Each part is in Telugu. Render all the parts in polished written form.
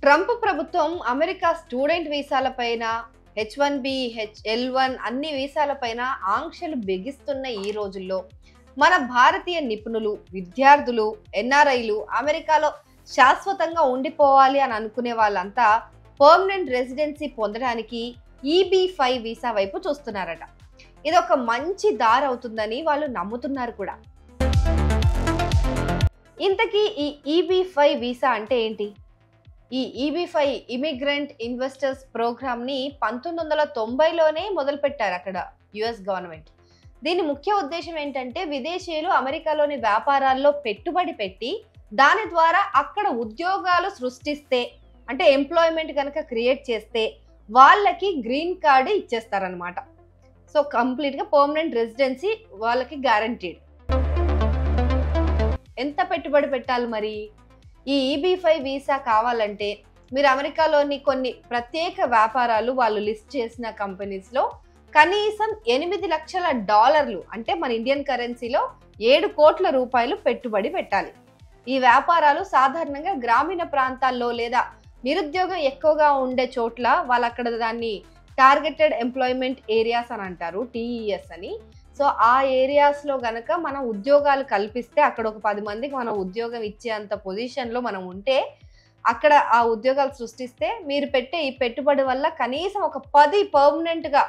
ట్రంప్ ప్రభుత్వం అమెరికా స్టూడెంట్ వీసాలపైన H1B, L1 అన్ని వీసాలపైన ఆంక్షలు బిగిస్తున్న ఈ రోజుల్లో మన భారతీయ నిపుణులు, విద్యార్థులు, ఎన్ఆర్ఐలు అమెరికాలో శాశ్వతంగా ఉండిపోవాలి అని అనుకునే వాళ్ళంతా పర్మనెంట్ రెసిడెన్సీ పొందడానికి EB-5 వీసా వైపు చూస్తున్నారట. ఇది ఒక మంచి దారి అవుతుందని వాళ్ళు నమ్ముతున్నారు కూడా. ఇంతకీ ఈ EB-5 వీసా అంటే ఏంటి? ఈ EB-5 ఇమిగ్రెంట్ ఇన్వెస్టర్స్ ప్రోగ్రామ్ ని 1990లోనే మొదలుపెట్టారు అక్కడ US గవర్నమెంట్. దీని ముఖ్య ఉద్దేశం ఏంటంటే విదేశీయులు అమెరికాలోని వ్యాపారాల్లో పెట్టుబడి పెట్టి దాని ద్వారా అక్కడ ఉద్యోగాలు సృష్టిస్తే, అంటే ఎంప్లాయ్మెంట్ కనుక క్రియేట్ చేస్తే వాళ్ళకి గ్రీన్ కార్డు ఇచ్చేస్తారనమాట. సో కంప్లీట్గా పర్మనెంట్ రెసిడెన్సీ వాళ్ళకి గ్యారంటీడ్. ఎంత పెట్టుబడి పెట్టాలి మరి? ఈ EB-5 వీసా కావాలంటే మీరు అమెరికాలోని కొన్ని ప్రత్యేక వ్యాపారాలు వాళ్ళు లిస్ట్ చేసిన కంపెనీస్లో కనీసం $8 లక్షల అంటే మన ఇండియన్ కరెన్సీలో 7 కోట్ల రూపాయలు పెట్టుబడి పెట్టాలి. ఈ వ్యాపారాలు సాధారణంగా గ్రామీణ ప్రాంతాల్లో లేదా నిరుద్యోగం ఎక్కువగా ఉండే చోట్ల వాళ్ళు అక్కడ దాన్ని టార్గెటెడ్ ఎంప్లాయ్మెంట్ ఏరియాస్ అని అంటారు, TES అని. సో ఆ ఏరియాస్లో గనక మనం ఉద్యోగాలు కల్పిస్తే అక్కడ ఒక 10 మందికి మనం ఉద్యోగం ఇచ్చేంత పొజిషన్లో మనం ఉంటే అక్కడ ఆ ఉద్యోగాలు సృష్టిస్తే మీరు పెట్టే ఈ పెట్టుబడి వల్ల కనీసం ఒక 10 పర్మనెంట్గా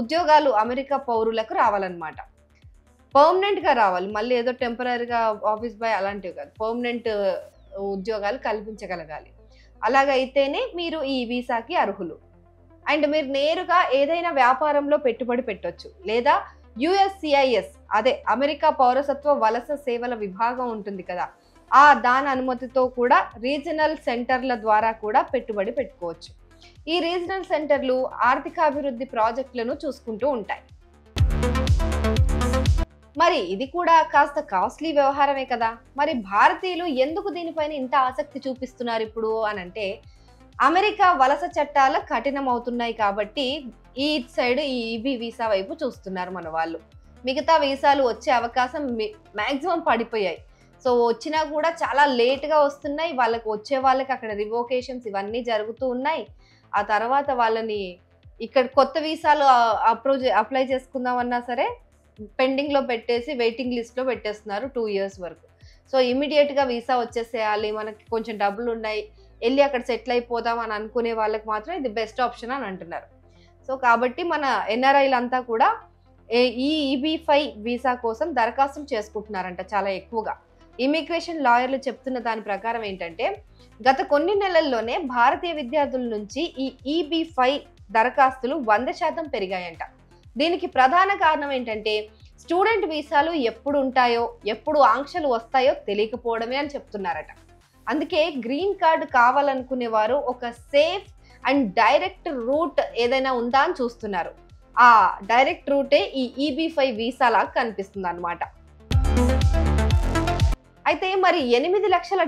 ఉద్యోగాలు అమెరికా పౌరులకు రావాలన్నమాట. పర్మనెంట్గా రావాలి, మళ్ళీ ఏదో టెంపరీగా ఆఫీస్ బాయ్ అలాంటివి కాదు, పర్మనెంట్ ఉద్యోగాలు కల్పించగలగాలి. అలాగైతేనే మీరు ఈ వీసాకి అర్హులు. అండ్ మీరు నేరుగా ఏదైనా వ్యాపారంలో పెట్టుబడి పెట్టొచ్చు, లేదా USCIS అదే అమెరికా పౌరసత్వ వలస సేవల విభాగం ఉంటుంది కదా, దాని అనుమతితో కూడా రీజనల్ సెంటర్ల ద్వారా కూడా పెట్టుబడి పెట్టుకోవచ్చు. ఈ రీజనల్ సెంటర్లు ఆర్థికాభివృద్ధి ప్రాజెక్టులను చూసుకుంటూ ఉంటాయి. మరి ఇది కూడా కాస్త కాస్ట్లీ వ్యవహారమే కదా. మరి భారతీయులు ఎందుకు దీనిపైన ఇంత ఆసక్తి చూపిస్తున్నారు ఇప్పుడు అని అంటే, అమెరికా వలస చట్టాలు కఠినం అవుతున్నాయి కాబట్టి ఈ సైడ్ ఈ EB వీసా వైపు చూస్తున్నారు మన వాళ్ళు. మిగతా వీసాలు వచ్చే అవకాశం మ్యాక్సిమం పడిపోయాయి. సో వచ్చినా కూడా చాలా లేట్గా వస్తున్నాయి. వచ్చే వాళ్ళకి అక్కడ రివోకేషన్స్ ఇవన్నీ జరుగుతూ ఉన్నాయి. ఆ తర్వాత వాళ్ళని ఇక్కడ కొత్త వీసాలు అప్లై చేసుకుందామన్నా సరే పెండింగ్లో పెట్టేసి వెయిటింగ్ లిస్ట్లో పెట్టేస్తున్నారు 2 years వరకు. సో ఇమీడియట్గా వీసా వచ్చేసేయాలి, మనకి కొంచెం డబ్బులు ఉన్నాయి, వెళ్ళి అక్కడ సెటిల్ అయిపోదాం అని అనుకునే వాళ్ళకి మాత్రం ఇది బెస్ట్ ఆప్షన్ అని అంటున్నారు. సో కాబట్టి మన ఎన్ఆర్ఐలంతా కూడా ఈ EB-5 వీసా కోసం దరఖాస్తులు చేసుకుంటున్నారంట చాలా ఎక్కువగా. ఇమిగ్రేషన్ లాయర్లు చెప్తున్న దాని ప్రకారం ఏంటంటే గత కొన్ని నెలల్లోనే భారతీయ విద్యార్థుల నుంచి ఈ EB-5 దరఖాస్తులు 100% పెరిగాయంట. దీనికి ప్రధాన కారణం ఏంటంటే స్టూడెంట్ వీసాలు ఎప్పుడు ఉంటాయో, ఎప్పుడు ఆంక్షలు వస్తాయో తెలియకపోవడమే అని చెప్తున్నారట. అందుకే గ్రీన్ కార్డు కావాలనుకునే వారు ఒక సేఫ్ అండ్ డైరెక్ట్ రూట్ ఏదైనా ఉందా అని చూస్తున్నారు. ఆ డైరెక్ట్ రూటే ఈ EB-5 వీసాలా కనిపిస్తుంది అన్నమాట. అయితే మరి $8 లక్షల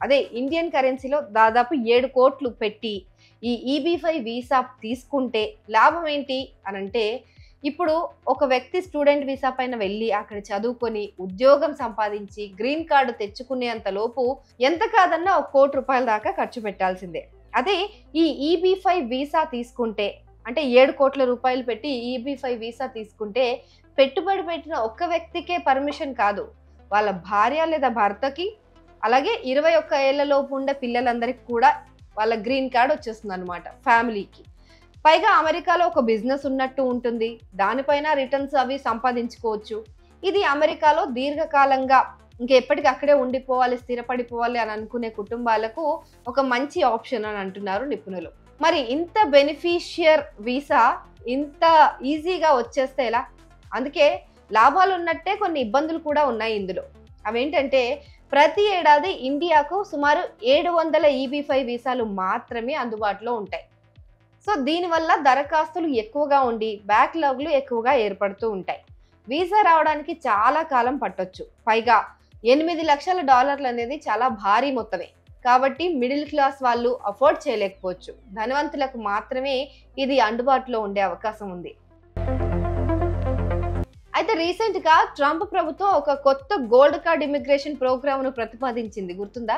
అదే ఇండియన్ కరెన్సీలో దాదాపు 7 కోట్లు పెట్టి ఈ EB-5 వీసా తీసుకుంటే లాభం ఏంటి అని అంటే, ఇప్పుడు ఒక వ్యక్తి స్టూడెంట్ వీసా పైన వెళ్ళి అక్కడ చదువుకొని ఉద్యోగం సంపాదించి గ్రీన్ కార్డు తెచ్చుకునేంత లోపు ఎంత కాదన్నా $1 కోటి దాకా ఖర్చు పెట్టాల్సిందే. అదే ఈ EB-5 వీసా తీసుకుంటే, అంటే 7 కోట్ల రూపాయలు పెట్టి EB-5 వీసా తీసుకుంటే పెట్టుబడి పెట్టిన ఒక్క వ్యక్తికే పర్మిషన్ కాదు, వాళ్ళ భార్య లేదా భర్తకి, అలాగే 21 ఏళ్లలోపు ఉండే పిల్లలందరికీ కూడా వాళ్ళ గ్రీన్ కార్డ్ వచ్చేస్తుంది అనమాట ఫ్యామిలీకి. పైగా అమెరికాలో ఒక బిజినెస్ ఉన్నట్టు ఉంటుంది, దానిపైన రిటర్న్స్ అవి సంపాదించుకోవచ్చు. ఇది అమెరికాలో దీర్ఘకాలంగా ఇంకెప్పటికీ అక్కడే ఉండిపోవాలి, స్థిరపడిపోవాలి అని అనుకునే కుటుంబాలకు ఒక మంచి ఆప్షన్ అని అంటున్నారు నిపుణులు. మరి ఇంత బెనిఫిషియర్ వీసా ఇంత ఈజీగా వచ్చేస్తే ఎలా? అందుకే లాభాలు ఉన్నట్టే కొన్ని ఇబ్బందులు కూడా ఉన్నాయి ఇందులో. అవేంటంటే ప్రతి ఏడాది ఇండియాకు సుమారు 700 EB-5 వీసాలు మాత్రమే అందుబాటులో ఉంటాయి. సో దీనివల్ల దరఖాస్తులు ఎక్కువగా ఉండి బ్యాక్లాగ్లు ఎక్కువగా ఏర్పడుతూ ఉంటాయి. వీసా రావడానికి చాలా కాలం పట్టొచ్చు. పైగా $8 లక్షల అనేది చాలా భారీ మొత్తమే కాబట్టి మిడిల్ క్లాస్ వాళ్ళు అఫోర్డ్ చేయలేకపోవచ్చు. ధనవంతులకు మాత్రమే ఇది అందుబాటులో ఉండే అవకాశం ఉంది. అయితే రీసెంట్ గా ట్రంప్ ప్రభుత్వం ఒక కొత్త గోల్డ్ కార్డ్ ఇమిగ్రేషన్ ప్రోగ్రామ్ ను ప్రతిపాదించింది, గుర్తుందా?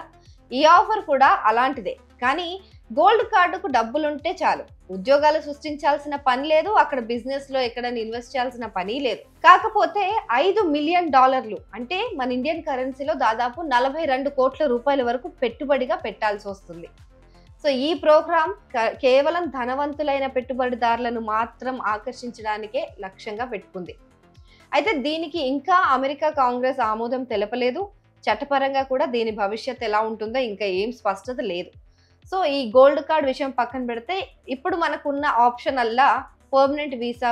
ఈ ఆఫర్ కూడా అలాంటిదే. కానీ గోల్డ్ కార్డుకు డబ్బులుంటే చాలు, ఉద్యోగాలు సృష్టించాల్సిన పని లేదు, అక్కడ బిజినెస్ లో ఎక్కడైనా ఇన్వెస్ట్ చేయాల్సిన పని లేదు. కాకపోతే $5 మిలియన్ అంటే మన ఇండియన్ కరెన్సీలో దాదాపు 42 కోట్ల రూపాయల వరకు పెట్టుబడిగా పెట్టాల్సి వస్తుంది. సో ఈ ప్రోగ్రామ్ కేవలం ధనవంతులైన పెట్టుబడిదారులను మాత్రం ఆకర్షించడానికే లక్ష్యంగా పెట్టుకుంది. అయితే దీనికి ఇంకా అమెరికా కాంగ్రెస్ ఆమోదం తెలపలేదు. చట్టపరంగా కూడా దీని భవిష్యత్ ఎలా ఉంటుందో ఇంకా ఏం స్పష్టత లేదు. సో ఈ గోల్డ్ కార్డ్ విషయం పక్కన పెడితే ఇప్పుడు మనకున్న ఆప్షన్ అల్లా permanent visa,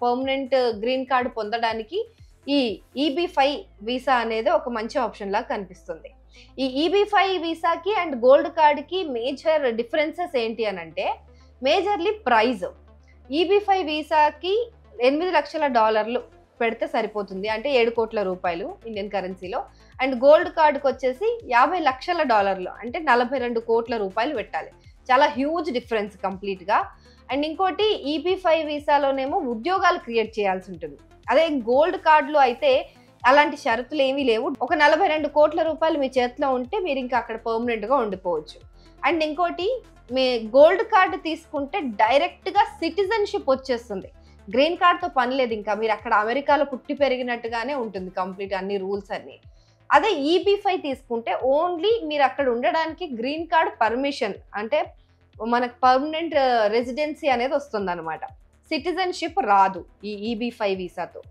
permanent green card పొందడానికి ఈ EB-5 వీసా అనేది ఒక మంచి ఆప్షన్ లాగా కనిపిస్తుంది. ఈ EB-5 వీసాకి అండ్ గోల్డ్ కార్డ్కి మేజర్ డిఫరెన్సెస్ ఏంటి అని అంటే, మేజర్లీ ప్రైజ్. EB-5 వీసాకి $8 లక్షల పెడితే సరిపోతుంది, అంటే 7 కోట్ల రూపాయలు ఇండియన్ కరెన్సీలో. అండ్ గోల్డ్ కార్డుకి వచ్చేసి $50 లక్షల, అంటే 42 కోట్ల రూపాయలు పెట్టాలి. చాలా హ్యూజ్ డిఫరెన్స్ కంప్లీట్గా. అండ్ ఇంకోటి EB-5 వీసాలోనేమో ఉద్యోగాలు క్రియేట్ చేయాల్సి ఉంటుంది. అదే గోల్డ్ కార్డులో అయితే అలాంటి షరతులు ఏమీ లేవు. ఒక 42 కోట్ల రూపాయలు మీ చేతిలో ఉంటే మీరు ఇంకా అక్కడ పర్మనెంట్గా ఉండిపోవచ్చు. అండ్ ఇంకోటి, మీ గోల్డ్ కార్డు తీసుకుంటే డైరెక్ట్గా సిటిజన్షిప్ వచ్చేస్తుంది. గ్రీన్ కార్డ్తో పని లేదు, ఇంకా మీరు అక్కడ అమెరికాలో పుట్టి పెరిగినట్టుగానే ఉంటుంది కంప్లీట్ అన్ని రూల్స్ అన్ని. అదే EB-5 తీసుకుంటే ఓన్లీ మీరు అక్కడ ఉండడానికి గ్రీన్ కార్డ్ పర్మిషన్, అంటే మనకు పర్మనెంట్ రెసిడెన్సీ అనేది వస్తుంది అనమాట. సిటిజన్షిప్ రాదు ఈ EB-5 వీసాతో.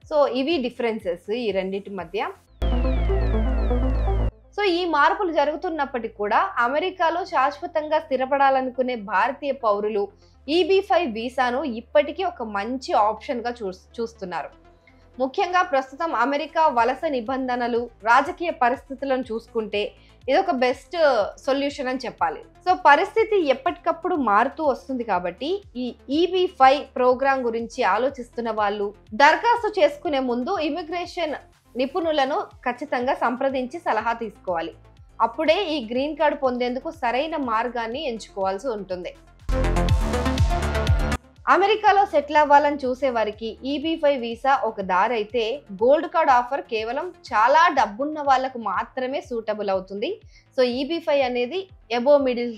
సో ఇవి డిఫరెన్సెస్ ఈ రెండింటి మధ్య. సో ఈ మార్పులు జరుగుతున్నప్పటికీ కూడా అమెరికాలో శాశ్వతంగా స్థిరపడాలనుకునే భారతీయ పౌరులు EB-5 వీసాను ఇప్పటికీ ఒక మంచి ఆప్షన్గా చూస్తున్నారు. ముఖ్యంగా ప్రస్తుతం అమెరికా వలస నిబంధనలు, రాజకీయ పరిస్థితులను చూసుకుంటే ఇదొక బెస్ట్ సొల్యూషన్ అని చెప్పాలి. సో పరిస్థితి ఎప్పటికప్పుడు మారుతూ వస్తుంది కాబట్టి ఈ EB-5 ప్రోగ్రాం గురించి ఆలోచిస్తున్న వాళ్ళు దరఖాస్తు చేసుకునే ముందు ఇమిగ్రేషన్ నిపుణులను ఖచ్చితంగా సంప్రదించి సలహా తీసుకోవాలి. అప్పుడే ఈ గ్రీన్ కార్డు పొందేందుకు సరైన మార్గాన్ని ఎంచుకోవాల్సి ఉంటుంది. అమెరికాలో సెటిల్ అవ్వాలని చూసే వారికి EB-5 వీసా ఒక దారి అయితే, గోల్డ్ కార్డ్ ఆఫర్ కేవలం చాలా డబ్బున్న వాళ్ళకు మాత్రమే సూటబుల్ అవుతుంది. సో EB-5 అనేది అబోవ్ మిడిల్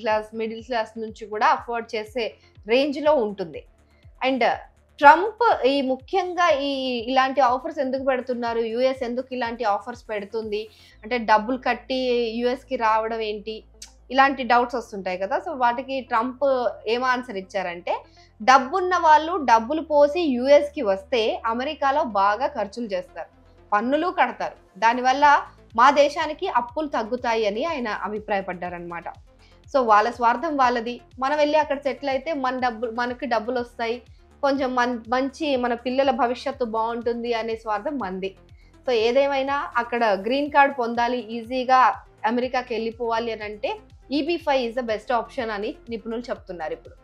క్లాస్ నుంచి కూడా అఫోర్డ్ చేసే రేంజ్లో ఉంటుంది. అండ్ ట్రంప్ ముఖ్యంగా ఇలాంటి ఆఫర్స్ ఎందుకు పెడుతున్నారు, US ఎందుకు ఇలాంటి ఆఫర్స్ పెడుతుంది అంటే, డబ్బులు కట్టి యుఎస్కి రావడం ఏంటి, ఇలాంటి డౌట్స్ వస్తుంటాయి కదా. సో వాటికి ట్రంప్ ఏం ఆన్సర్ ఇచ్చారంటే, డబ్బున్న వాళ్ళు డబ్బులు పోసి యుఎస్కి వస్తే అమెరికాలో బాగా ఖర్చులు చేస్తారు, పన్నులు కడతారు, దానివల్ల మా దేశానికి అప్పులు తగ్గుతాయి అని ఆయన అభిప్రాయపడ్డారనమాట. సో వాళ్ళ స్వార్థం వాళ్ళది, మనం వెళ్ళి అక్కడ సెటిల్ అయితే మనకి డబ్బులు వస్తాయి, కొంచెం మంచి మన పిల్లల భవిష్యత్తు బాగుంటుంది అనే స్వార్థం మంది. సో ఏదేమైనా అక్కడ గ్రీన్ కార్డ్ పొందాలి, ఈజీగా అమెరికాకి వెళ్ళిపోవాలి అని అంటే EB-5 is the best option అని నిపుణులు చెప్తున్నారు ఇప్పుడు.